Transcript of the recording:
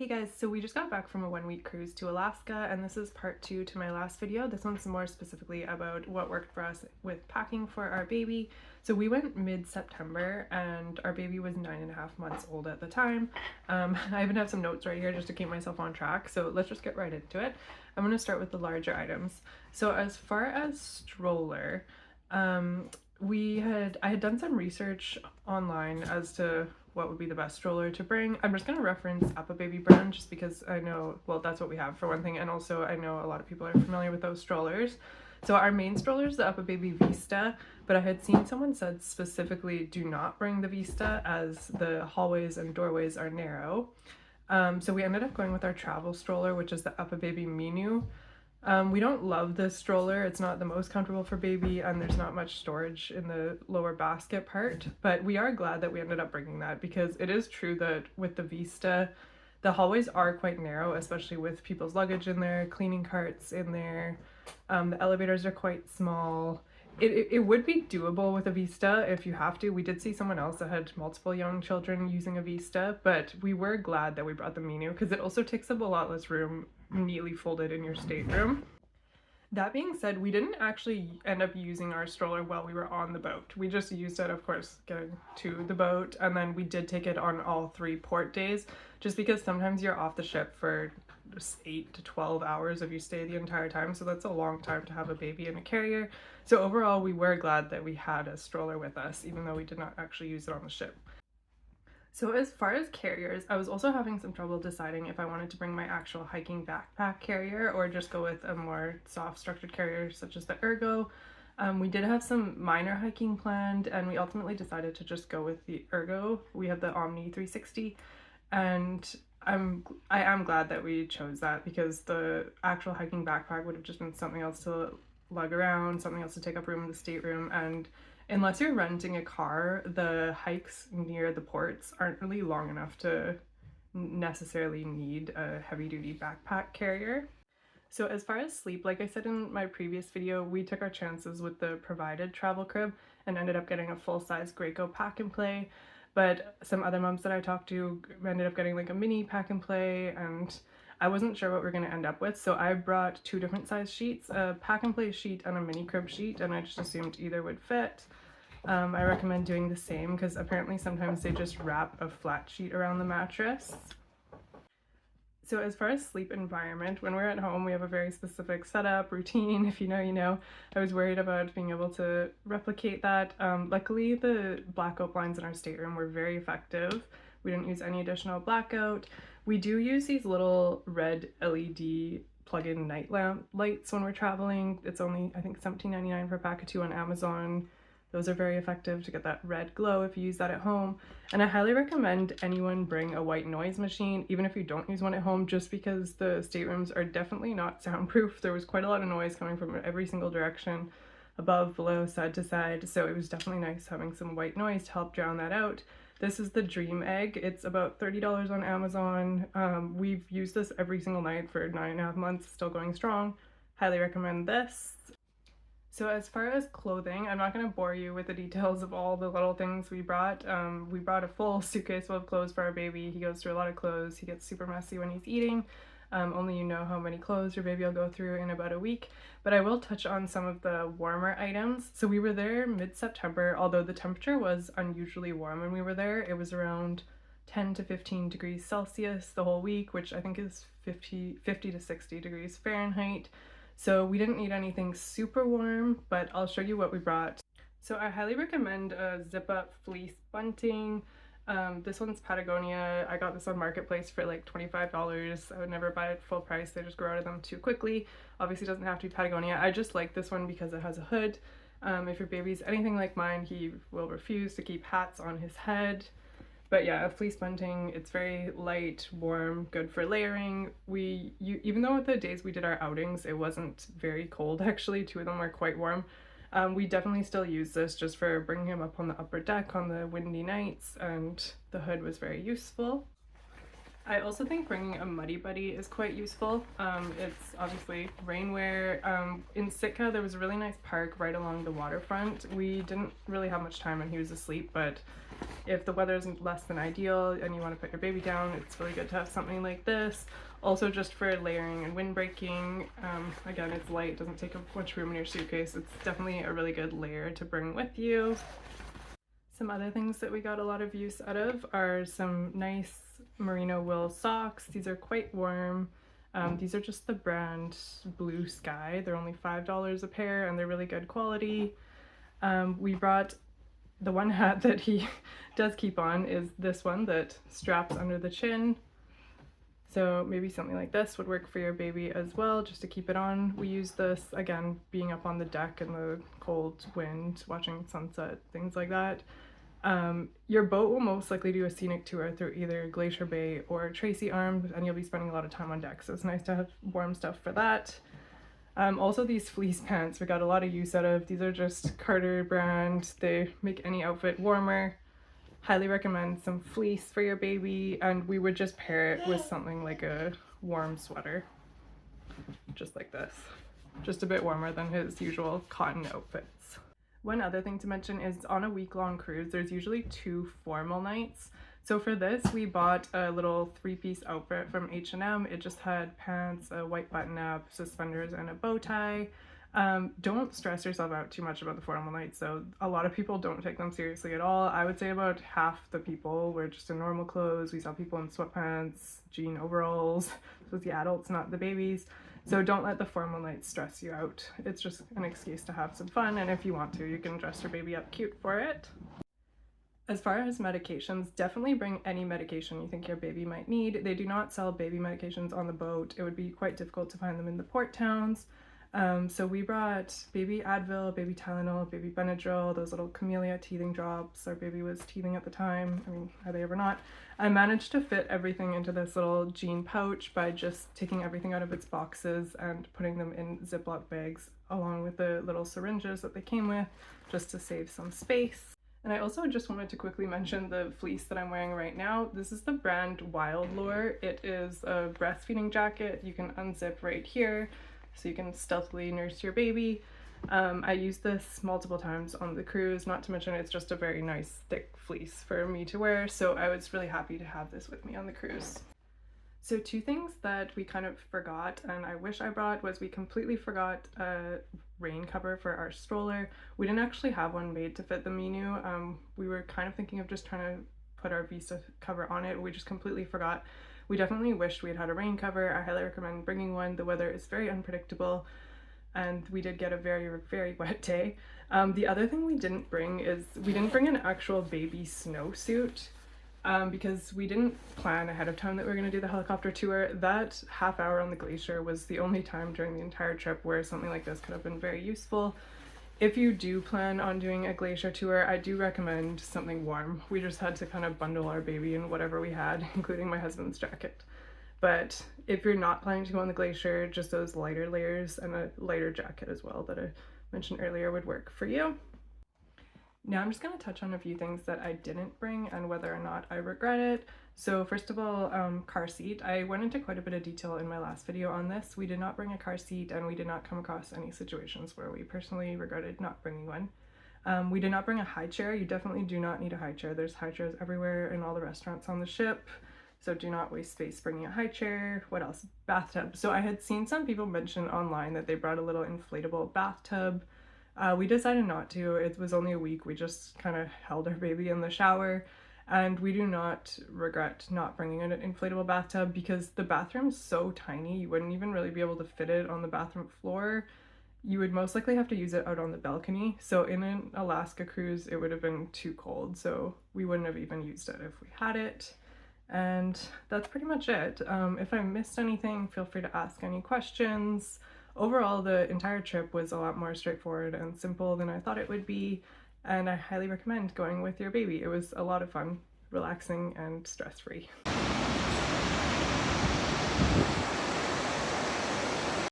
Hey guys, so we just got back from a 1 week cruise to Alaska, and this is part 2 to my last video. This one's more specifically about what worked for us with packing for our baby. So we went mid-September and our baby was 9.5 months old at the time. I even have some notes right here just to keep myself on track, so let's just get right into it. I'm going to start with the larger items. So as far as stroller, I had done some research online as to what would be the best stroller to bring. I'm just going to reference UPPAbaby brand just because I know, well, that's what we have for one thing, and also I know a lot of people are familiar with those strollers. So our main stroller is the UPPAbaby Vista, but I had seen someone said specifically do not bring the Vista as the hallways and doorways are narrow. So we ended up going with our travel stroller, which is the UPPAbaby Minu. We don't love this stroller. It's not the most comfortable for baby, and there's not much storage in the lower basket part, but we are glad that we ended up bringing that because it is true that with the Vista, the hallways are quite narrow, especially with people's luggage in there, cleaning carts in there. The elevators are quite small. It would be doable with a Vista if you have to. We did see someone else that had multiple young children using a Vista, but we were glad that we brought the Minu because it also takes up a lot less room neatly folded in your stateroom. That being said, we didn't actually end up using our stroller while we were on the boat. We just used it, of course, getting to the boat, and then we did take it on all 3 port days, just because sometimes you're off the ship for 8 to 12 hours if you stay the entire time, so that's a long time to have a baby in a carrier. So overall, we were glad that we had a stroller with us, even though we did not actually use it on the ship. So as far as carriers, I was also having some trouble deciding if I wanted to bring my actual hiking backpack carrier or just go with a more soft structured carrier such as the Ergo. We did have some minor hiking planned, and we ultimately decided to just go with the Ergo. We have the Omni 360, and I am glad that we chose that because the actual hiking backpack would have just been something else to lug around, something else to take up room in the stateroom, and unless you're renting a car, the hikes near the ports aren't really long enough to necessarily need a heavy-duty backpack carrier. So as far as sleep, like I said in my previous video, we took our chances with the provided travel crib and ended up getting a full-size Graco pack and play, but some other moms that I talked to ended up getting like a mini pack and play, and I wasn't sure what we're going to end up with, so I brought 2 different size sheets, a pack and play sheet and a mini crib sheet, and I just assumed either would fit. I recommend doing the same because apparently sometimes they just wrap a flat sheet around the mattress. So as far as sleep environment, when we're at home, we have a very specific setup, routine. If you know, you know. I was worried about being able to replicate that. Luckily, the blackout blinds in our stateroom were very effective. We didn't use any additional blackout. We do use these little red LED plug-in night lamp lights when we're traveling. It's only, I think, $17.99 for a pack of 2 on Amazon. Those are very effective to get that red glow if you use that at home. And I highly recommend anyone bring a white noise machine, even if you don't use one at home, just because the staterooms are definitely not soundproof. There was quite a lot of noise coming from every single direction, above, below, side to side, so it was definitely nice having some white noise to help drown that out. This is the Dream Egg. It's about $30 on Amazon. We've used this every single night for 9.5 months, still going strong. Highly recommend this. So as far as clothing, I'm not going to bore you with the details of all the little things we brought. We brought a full suitcase full of clothes for our baby. He goes through a lot of clothes. He gets super messy when he's eating. Only you know how many clothes your baby will go through in about a week. But I will touch on some of the warmer items. So we were there mid-September, although the temperature was unusually warm when we were there. It was around 10 to 15 degrees Celsius the whole week, which I think is 50 to 60 degrees Fahrenheit. So we didn't need anything super warm, but I'll show you what we brought. So I highly recommend a zip-up fleece bunting. This one's Patagonia. I got this on Marketplace for like $25. I would never buy it full price. They just grow out of them too quickly. Obviously it doesn't have to be Patagonia. I just like this one because it has a hood. If your baby's anything like mine, he will refuse to keep hats on his head. But yeah, a fleece bunting, it's very light, warm, good for layering. Even though the days we did our outings, it wasn't very cold actually, 2 of them were quite warm. We definitely still use this just for bringing him up on the upper deck on the windy nights, and the hood was very useful. I also think bringing a muddy buddy is quite useful. It's obviously rainwear. In Sitka, there was a really nice park right along the waterfront. We didn't really have much time when he was asleep, but If the weather isn't less than ideal and you want to put your baby down, it's really good to have something like this. Also just for layering and windbreaking. Again, it's light, doesn't take up much room in your suitcase. It's definitely a really good layer to bring with you. Some other things that we got a lot of use out of are some nice merino wool socks. These are quite warm. These are just the brand Blue Sky. They're only $5 a pair and they're really good quality. We brought the one hat that he does keep on is this one that straps under the chin. So maybe something like this would work for your baby as well, just to keep it on. We use this, again, being up on the deck in the cold wind, watching sunset, things like that. Your boat will most likely do a scenic tour through either Glacier Bay or Tracy Arm, and you'll be spending a lot of time on deck, so it's nice to have warm stuff for that. Also these fleece pants we got a lot of use out of. These are just Carter brand. They make any outfit warmer. Highly recommend some fleece for your baby, and we would just pair it with something like a warm sweater, just like this. Just a bit warmer than his usual cotton outfits. One other thing to mention is on a week-long cruise, there's usually 2 formal nights. So for this, we bought a little 3-piece outfit from H&M. It just had pants, a white button-up, suspenders, and a bow tie. Don't stress yourself out too much about the formal nights. So a lot of people don't take them seriously at all. I would say about half the people were just in normal clothes. We saw people in sweatpants, jean overalls. This was the adults, not the babies. So don't let the formal nights stress you out. It's just an excuse to have some fun, and if you want to, you can dress your baby up cute for it. As far as medications, definitely bring any medication you think your baby might need. They do not sell baby medications on the boat. It would be quite difficult to find them in the port towns. So we brought baby Advil, baby Tylenol, baby Benadryl, those little camellia teething drops. Our baby was teething at the time. I mean, are they ever not? I managed to fit everything into this little jean pouch by just taking everything out of its boxes and putting them in Ziploc bags along with the little syringes that they came with, just to save some space. And I also just wanted to quickly mention the fleece that I'm wearing right now. This is the brand Wild Lure. It is a breastfeeding jacket. You can unzip right here, so you can stealthily nurse your baby. I used this multiple times on the cruise, not to mention it's just a very nice thick fleece for me to wear, so I was really happy to have this with me on the cruise. So 2 things that we kind of forgot, and I wish I brought, was we completely forgot a rain cover for our stroller. We didn't actually have one made to fit the Minu. We were kind of thinking of just trying to put our Vista cover on it. We just completely forgot. We definitely wished we had a rain cover. I highly recommend bringing one. The weather is very unpredictable, and we did get a very, very wet day. The other thing we didn't bring is we didn't bring an actual baby snowsuit. Because we didn't plan ahead of time that we were going to do the helicopter tour. That half hour on the glacier was the only time during the entire trip where something like this could have been very useful. If you do plan on doing a glacier tour, I do recommend something warm. We just had to kind of bundle our baby in whatever we had, including my husband's jacket. But if you're not planning to go on the glacier, just those lighter layers and a lighter jacket as well that I mentioned earlier would work for you. Now I'm just going to touch on a few things that I didn't bring and whether or not I regret it. So first of all, car seat. I went into quite a bit of detail in my last video on this. We did not bring a car seat, and we did not come across any situations where we personally regretted not bringing one. We did not bring a high chair. You definitely do not need a high chair. There's high chairs everywhere in all the restaurants on the ship. So do not waste space bringing a high chair. What else? Bathtub. So I had seen some people mention online that they brought a little inflatable bathtub. We decided not to. It was only a week. We just kind of held our baby in the shower, and we do not regret not bringing an inflatable bathtub because the bathroom's so tiny you wouldn't even really be able to fit it on the bathroom floor. You would most likely have to use it out on the balcony. So in an Alaska cruise, it would have been too cold, so we wouldn't have even used it if we had it. And that's pretty much it. If I missed anything, feel free to ask any questions. Overall, the entire trip was a lot more straightforward and simple than I thought it would be, and I highly recommend going with your baby. It was a lot of fun, relaxing, and stress-free.